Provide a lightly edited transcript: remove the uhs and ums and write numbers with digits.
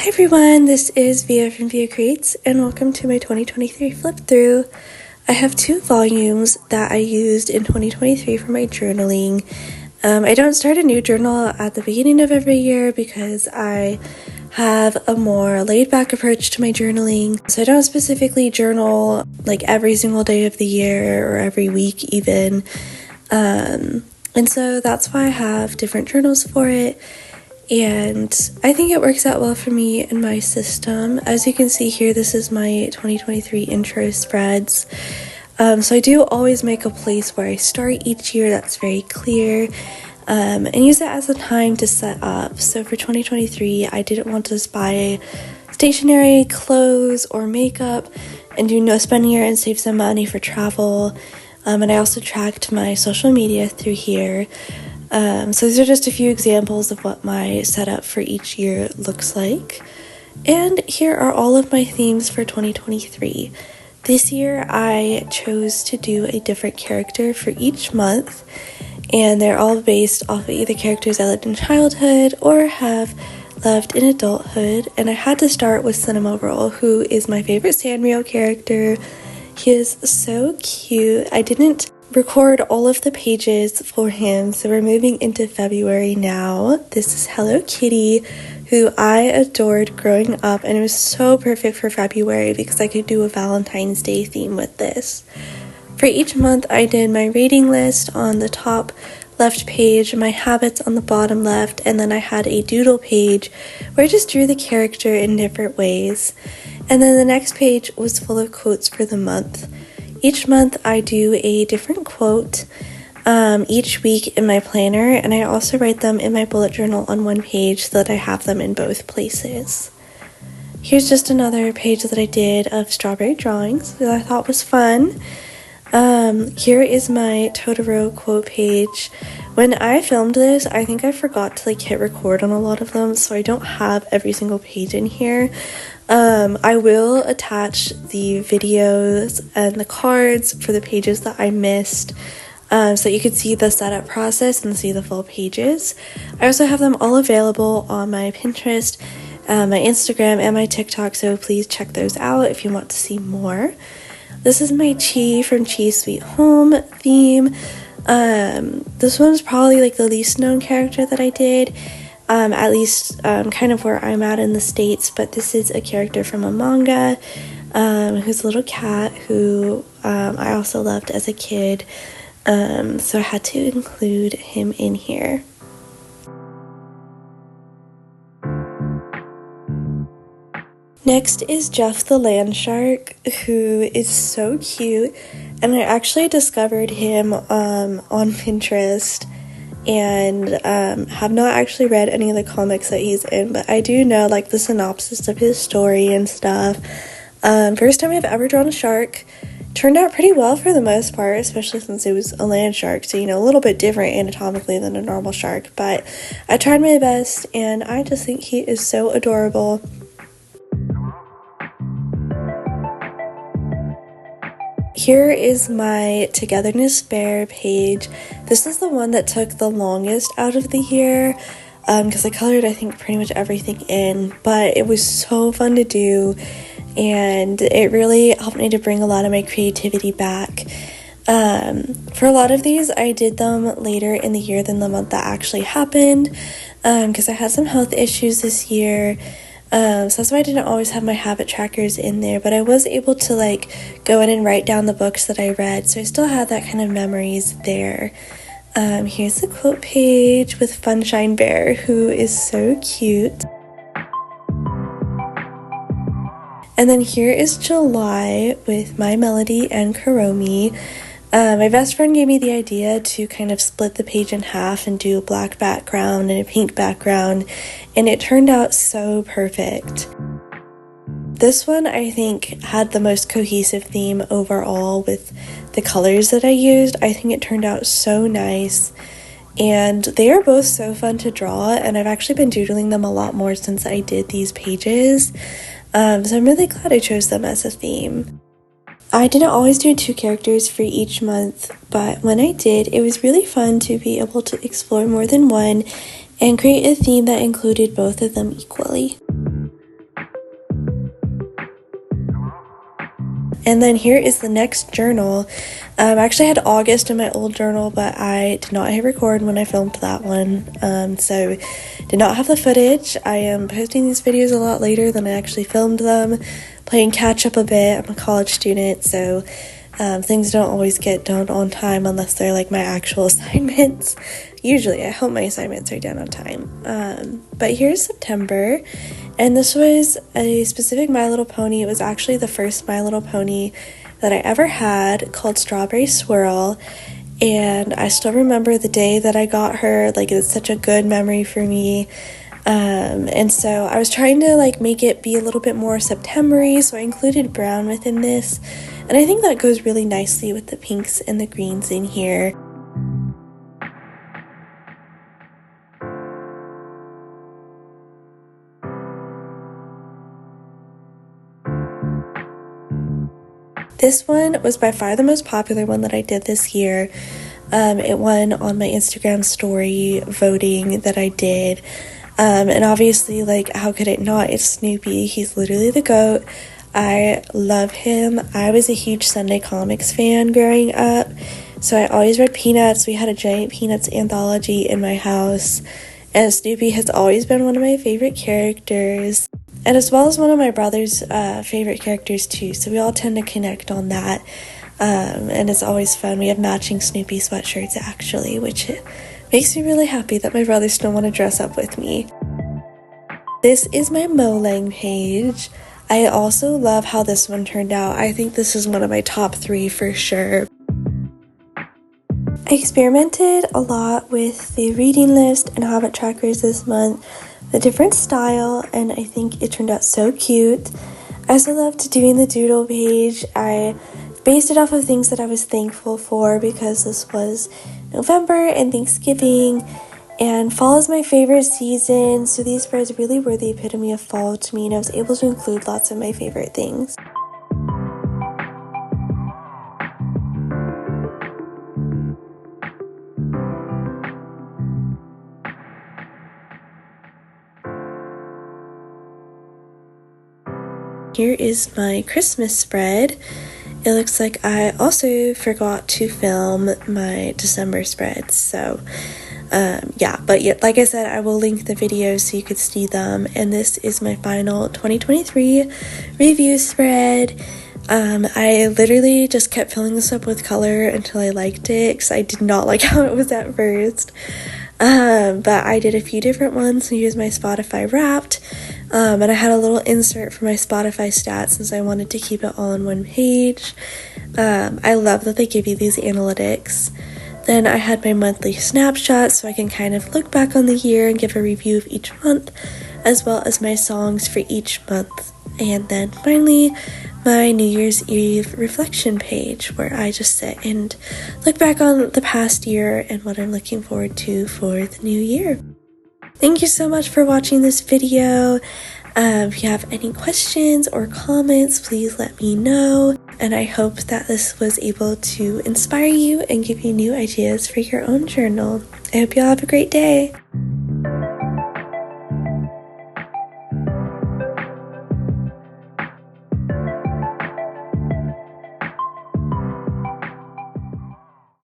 Hi everyone, this is Via from Via Creates and welcome to my 2023 flip through. I have two volumes that I used in 2023 for my journaling. I don't start a new journal at the beginning of every year because I have a more laid back approach to my journaling. So I don't specifically journal like every single day of the year or every week even. And so that's why I have different journals for it. And I think it works out well for me and my system. As you can see here, this is my 2023 intro spreads. So I do always make a place where I start each year that's very clear, and use it as a time to set up. So for 2023, I didn't want to buy stationery, clothes, or makeup and do no spending year and save some money for travel. And I also tracked my social media through here. So these are just a few examples of what my setup for each year looks like. And here are all of my themes for 2023. This year I chose to do a different character for each month, and they're all based off of either characters I loved in childhood or have loved in adulthood. And I had to start with Cinema Roll, who is my favorite Sanrio character. He is so cute. I didn't record all of the pages for him, so we're moving into February now. This is Hello Kitty, who I adored growing up, and it was so perfect for February because I could do a Valentine's Day theme with this. For each month, I did my rating list on the top left page, my habits on the bottom left, and then I had a doodle page where I just drew the character in different ways. And then the next page was full of quotes for the month. Each month I do a different quote each week in my planner, and I also write them in my bullet journal on one page so that I have them in both places. Here's just another page that I did of strawberry drawings that I thought was fun. Here is my Totoro quote page. When I filmed this, I think I forgot to hit record on a lot of them, so I don't have every single page in here. I will attach the videos and the cards for the pages that I missed, so that you could see the setup process and see the full pages. I also have them all available on my Pinterest, my Instagram, and my TikTok, so please check those out if you want to see more. This is my Chi from Chi Sweet Home theme. This one's probably the least known character that I did. At least kind of where I'm at in the States, but this is a character from a manga who's a little cat who I also loved as a kid, so I had to include him in here. Next is Jeff the land shark, who is so cute, and I actually discovered him on Pinterest and have not actually read any of the comics that he's in, but I do know the synopsis of his story and stuff. First time I've ever drawn a shark. Turned out pretty well for the most part, especially since it was a land shark, so a little bit different anatomically than a normal shark, but I tried my best and I just think he is so adorable. Here is my Togetherness Bear page. This is the one that took the longest out of the year because I colored I think pretty much everything in, but it was so fun to do and it really helped me to bring a lot of my creativity back. For a lot of these I did them later in the year than the month that actually happened because I had some health issues this year. So that's why I didn't always have my habit trackers in there, but I was able to go in and write down the books that I read, so I still had that kind of memories there. Here's the quote page with Funshine Bear, who is so cute. And then here is July with My Melody and Kuromi. My best friend gave me the idea to kind of split the page in half and do a black background and a pink background, and it turned out so perfect. This one I think had the most cohesive theme overall with the colors that I used. I think it turned out so nice, and they are both so fun to draw, and I've actually been doodling them a lot more since I did these pages, so I'm really glad I chose them as a theme. I didn't always do 2 characters for each month, but when I did, it was really fun to be able to explore more than one and create a theme that included both of them equally. And then here is the next journal. I actually had August in my old journal, but I did not hit record when I filmed that one, so did not have the footage. I am posting these videos a lot later than I actually filmed them, playing catch up a bit. I'm a college student, so things don't always get done on time unless they're like my actual assignments. Usually, I hope my assignments are done on time. But here's September, and this was a specific My Little Pony. It was actually the first My Little Pony that I ever had, called Strawberry Swirl, and I still remember the day that I got her. Like, it's such a good memory for me. And so I was trying to like make it be a little bit more September-y, so I included brown within this, and I think that goes really nicely with the pinks and the greens in here. This one was by far the most popular one that I did this year. It won on my Instagram story voting that I did. And obviously, like, how could it not? It's Snoopy. He's literally the GOAT. I love him. I was a huge Sunday Comics fan growing up, so I always read Peanuts. We had a giant Peanuts anthology in my house, and Snoopy has always been one of my favorite characters, and as well as one of my brother's favorite characters too, so we all tend to connect on that, and it's always fun. We have matching Snoopy sweatshirts actually, which makes me really happy that my brothers still want to dress up with me. This is my Molang page. I also love how this one turned out. I think this is one of my top 3 for sure. I experimented a lot with the reading list and habit trackers this month, the different style, and I think it turned out so cute. I also loved doing the doodle page. I based it off of things that I was thankful for because this was November and Thanksgiving, and fall is my favorite season, so these spreads really were the epitome of fall to me, and I was able to include lots of my favorite things. Here is my Christmas spread. It looks like I also forgot to film my December spreads, so like I said, I will link the videos so you could see them, and this is my final 2023 review spread. I literally just kept filling this up with color until I liked it, because I did not like how it was at first. But I did a few different ones and used my Spotify Wrapped, and I had a little insert for my Spotify stats since I wanted to keep it all on one page. I love that they give you these analytics. Then I had my monthly snapshot so I can kind of look back on the year and give a review of each month, as well as my songs for each month. And then finally, my New Year's Eve reflection page, where I just sit and look back on the past year and what I'm looking forward to for the new year. Thank you so much for watching this video. If you have any questions or comments, please let me know. And I hope that this was able to inspire you and give you new ideas for your own journal. I hope you all have a great day.